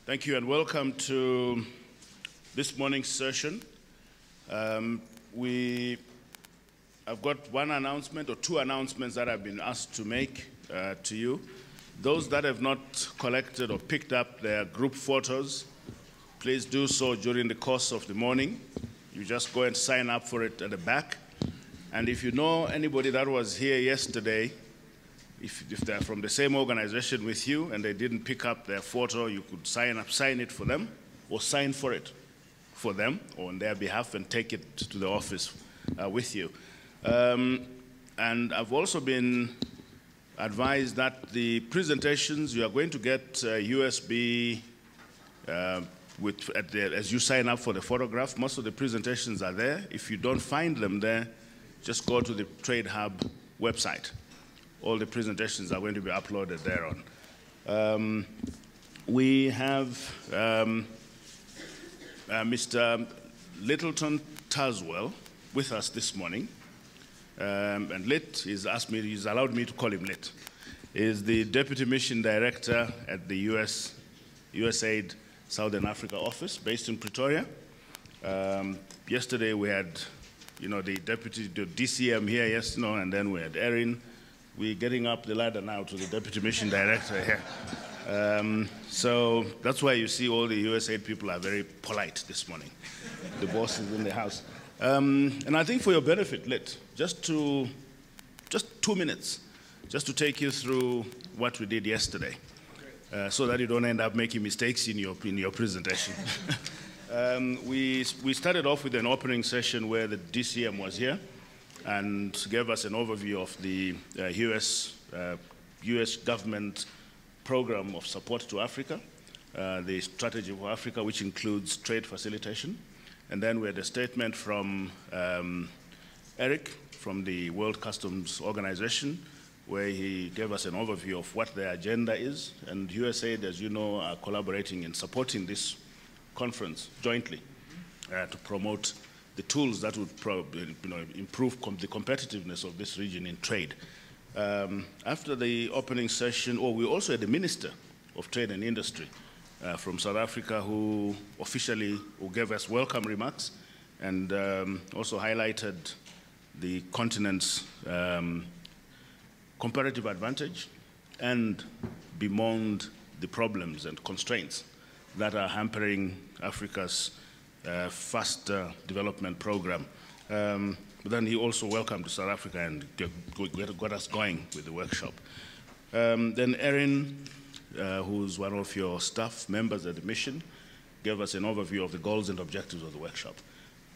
Thank you and welcome to this morning's session. I've got one announcement or two announcements that I've been asked to make to you. Those that have not collected or picked up their group photos, please do so during the course of the morning. You just go and sign up for it at the back. And if you know anybody that was here yesterday, if they're from the same organization with you and they didn't pick up their photo, you could sign it for them or sign for it for them or on their behalf and take it to the office with you. And I've also been advised that the presentations, you are going to get USB as you sign up for the photograph. Most of the presentations are there. If you don't find them there, just go to the Trade Hub website. All the presentations are going to be uploaded thereon. We have Mr. Littleton Tazewell with us this morning. And Lit, he's allowed me to call him Lit. He's the Deputy Mission Director at the USAID Southern Africa office based in Pretoria. Yesterday we had, the DCM here, and then we had Erin. We're getting up the ladder now to the Deputy Mission Director here. So that's why you see all the USAID people are very polite this morning. The boss is in the house. And I think for your benefit, Lit, just 2 minutes, just to take you through what we did yesterday, so that you don't end up making mistakes in your presentation. We started off with an opening session where the DCM was here and gave us an overview of the US government program of support to Africa, the strategy for Africa, which includes trade facilitation. And then we had a statement from Eric from the World Customs Organization, where he gave us an overview of what their agenda is. And USAID, as you know, are collaborating in supporting this conference jointly to promote the tools that would probably improve the competitiveness of this region in trade. After the opening session, we also had the Minister of Trade and Industry from South Africa who gave us welcome remarks and also highlighted the continent's comparative advantage and bemoaned the problems and constraints that are hampering Africa's faster development program. But then he also welcomed South Africa and got us going with the workshop. Then Erin, who's one of your staff members at the mission, gave us an overview of the goals and objectives of the workshop.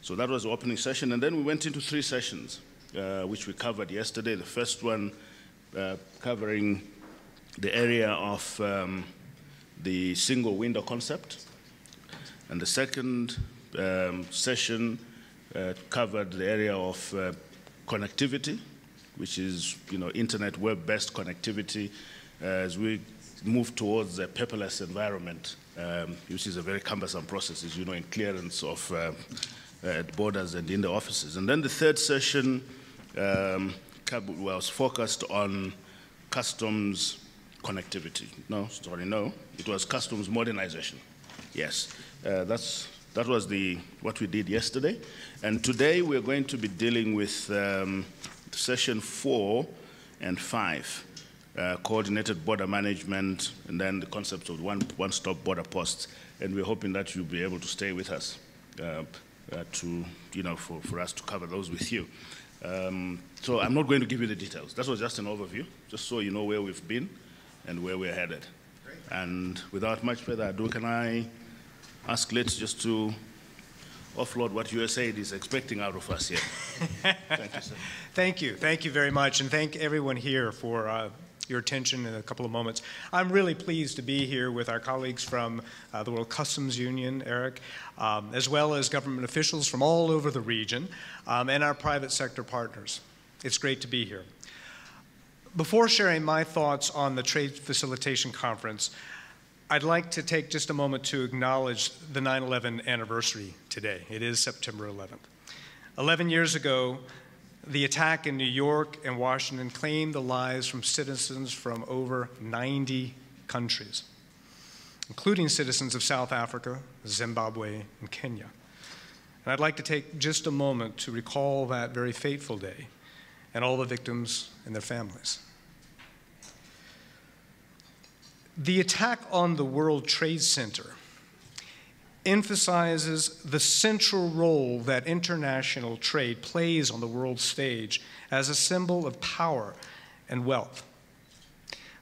So that was the opening session, and then we went into 3 sessions, which we covered yesterday. The first one covering the area of the single window concept, and the second session covered the area of connectivity, which is internet web-based connectivity as we move towards a paperless environment, which is a very cumbersome process, as you know, in clearance of at borders and in the offices. And then the third session was focused on customs connectivity. It was customs modernization. Yes, that was what we did yesterday. And today we're going to be dealing with session 4 and 5, coordinated border management, and then the concept of one-stop border posts. And we're hoping that you'll be able to stay with us for us to cover those with you. So I'm not going to give you the details. That was just an overview, just so you know where we've been and where we're headed. Great. And without much further ado, can I ask Lit just to offload what USAID is expecting out of us here. Thank you, sir. Thank you. Thank you very much. And thank everyone here for your attention in a couple of moments. I'm really pleased to be here with our colleagues from the World Customs Union, Eric, as well as government officials from all over the region, and our private sector partners. It's great to be here. Before sharing my thoughts on the Trade Facilitation Conference, I'd like to take just a moment to acknowledge the 9/11 anniversary today. It is September 11th. 11 years ago, the attack in New York and Washington claimed the lives from citizens from over 90 countries, including citizens of South Africa, Zimbabwe, and Kenya. And I'd like to take just a moment to recall that very fateful day and all the victims and their families. The attack on the World Trade Center emphasizes the central role that international trade plays on the world stage as a symbol of power and wealth.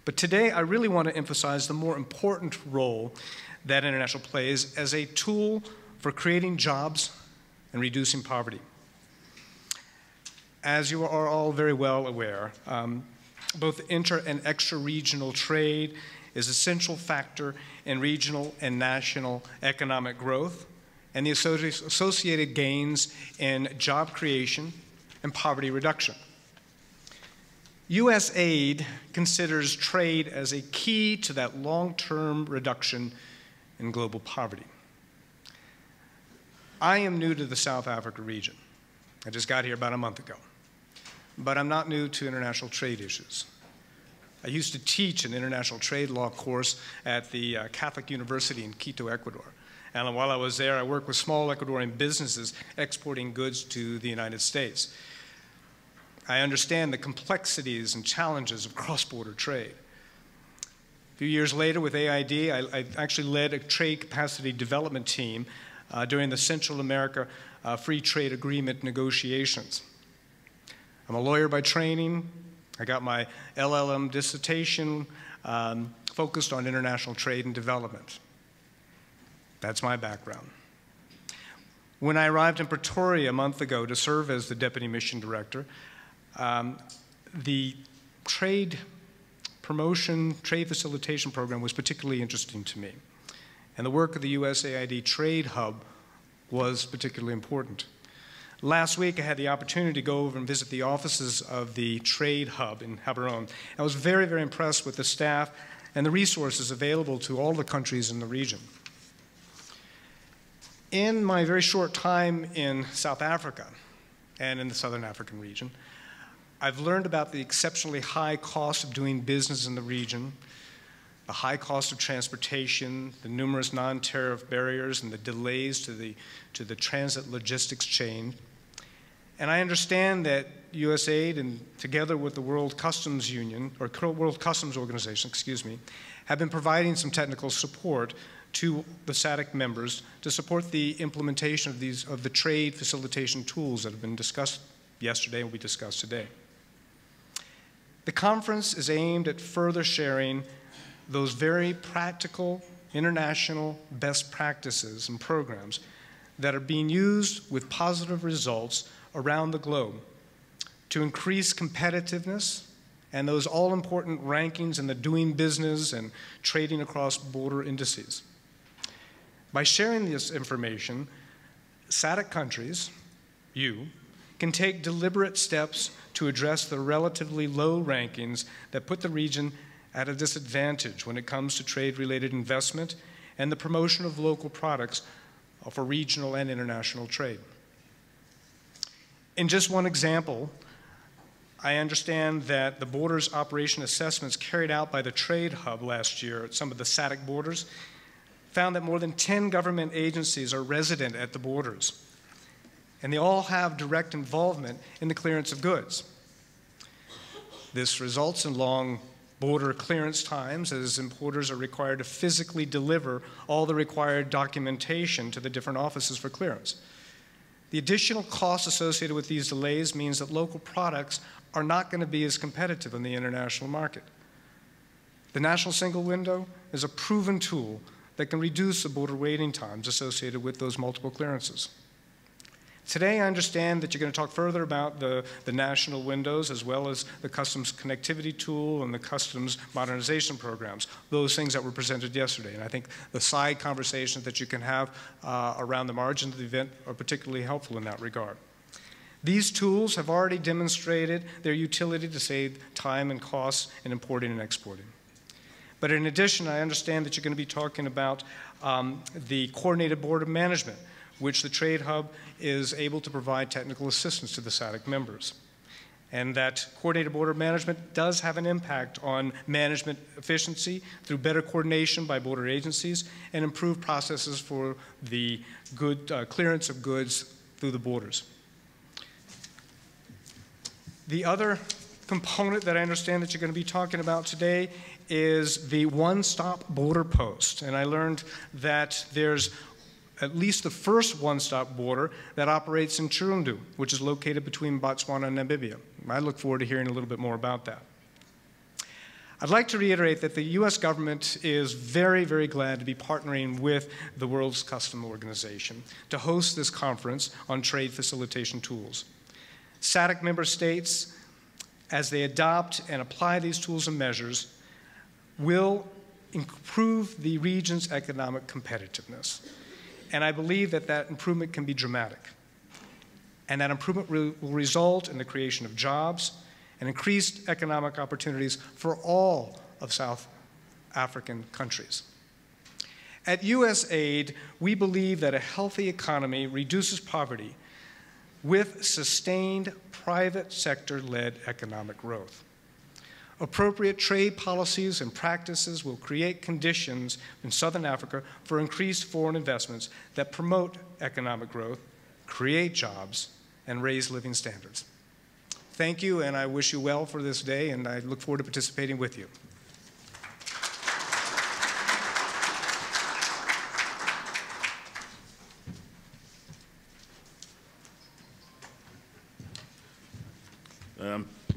But today, I really want to emphasize the more important role that international plays as a tool for creating jobs and reducing poverty. As you are all very well aware, both inter- and extra-regional trade is a central factor in regional and national economic growth and the associated gains in job creation and poverty reduction. U.S. aid considers trade as a key to that long-term reduction in global poverty. I am new to the South Africa region. I just got here about a month ago. But I'm not new to international trade issues. I used to teach an international trade law course at the Catholic University in Quito, Ecuador. And while I was there, I worked with small Ecuadorian businesses exporting goods to the United States. I understand the complexities and challenges of cross-border trade. A few years later with AID, I actually led a trade capacity development team during the Central America Free Trade Agreement negotiations. I'm a lawyer by training. I got my LLM dissertation focused on international trade and development. That's my background. When I arrived in Pretoria a month ago to serve as the Deputy Mission Director, the trade promotion, trade facilitation program was particularly interesting to me. And the work of the USAID Trade Hub was particularly important. Last week, I had the opportunity to go over and visit the offices of the Trade Hub in Gaborone. I was very, very impressed with the staff and the resources available to all the countries in the region. In my very short time in South Africa and in the Southern African region, I've learned about the exceptionally high cost of doing business in the region, the high cost of transportation, the numerous non-tariff barriers, and the delays to the transit logistics chain. And I understand that USAID, and together with the World Customs Union, or World Customs Organization, excuse me, have been providing some technical support to the SADC members to support the implementation of the trade facilitation tools that have been discussed yesterday and will be discussed today. The conference is aimed at further sharing those very practical international best practices and programs that are being used with positive results around the globe to increase competitiveness and those all-important rankings in the doing business and trading across border indices. By sharing this information, SADC countries, you, can take deliberate steps to address the relatively low rankings that put the region at a disadvantage when it comes to trade-related investment and the promotion of local products for regional and international trade. In just one example, I understand that the borders operation assessments carried out by the Trade Hub last year at some of the SADC borders found that more than 10 government agencies are resident at the borders, and they all have direct involvement in the clearance of goods. This results in long border clearance times as importers are required to physically deliver all the required documentation to the different offices for clearance. The additional costs associated with these delays means that local products are not going to be as competitive in the international market. The National Single Window is a proven tool that can reduce the border waiting times associated with those multiple clearances. Today, I understand that you're going to talk further about the national windows as well as the customs connectivity tool and the customs modernization programs, those things that were presented yesterday. And I think the side conversations that you can have around the margins of the event are particularly helpful in that regard. These tools have already demonstrated their utility to save time and costs in importing and exporting. But in addition, I understand that you're going to be talking about the coordinated border management, which the Trade Hub is able to provide technical assistance to the SADC members. and that coordinated border management does have an impact on management efficiency through better coordination by border agencies and improved processes for the clearance of goods through the borders. The other component that I understand that you're going to be talking about today is the one-stop border post. And I learned that there's at least the first one-stop border that operates in Chirundu, which is located between Botswana and Namibia. I look forward to hearing a little bit more about that. I'd like to reiterate that the U.S. government is very, very glad to be partnering with the World Customs Organization to host this conference on trade facilitation tools. SADC member states, as they adopt and apply these tools and measures, will improve the region's economic competitiveness. And I believe that that improvement can be dramatic. And that improvement will result in the creation of jobs and increased economic opportunities for all of South African countries. At USAID, we believe that a healthy economy reduces poverty with sustained private sector-led economic growth. Appropriate trade policies and practices will create conditions in Southern Africa for increased foreign investments that promote economic growth, create jobs, and raise living standards. Thank you, and I wish you well for this day, and I look forward to participating with you.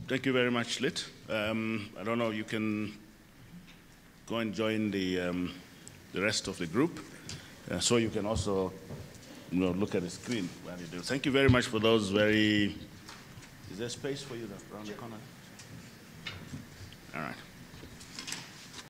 Thank you very much, Lit. I don't know, you can go and join the rest of the group, so you can also look at the screen while you do. Thank you very much for those very... Is there space for you around the corner? All right.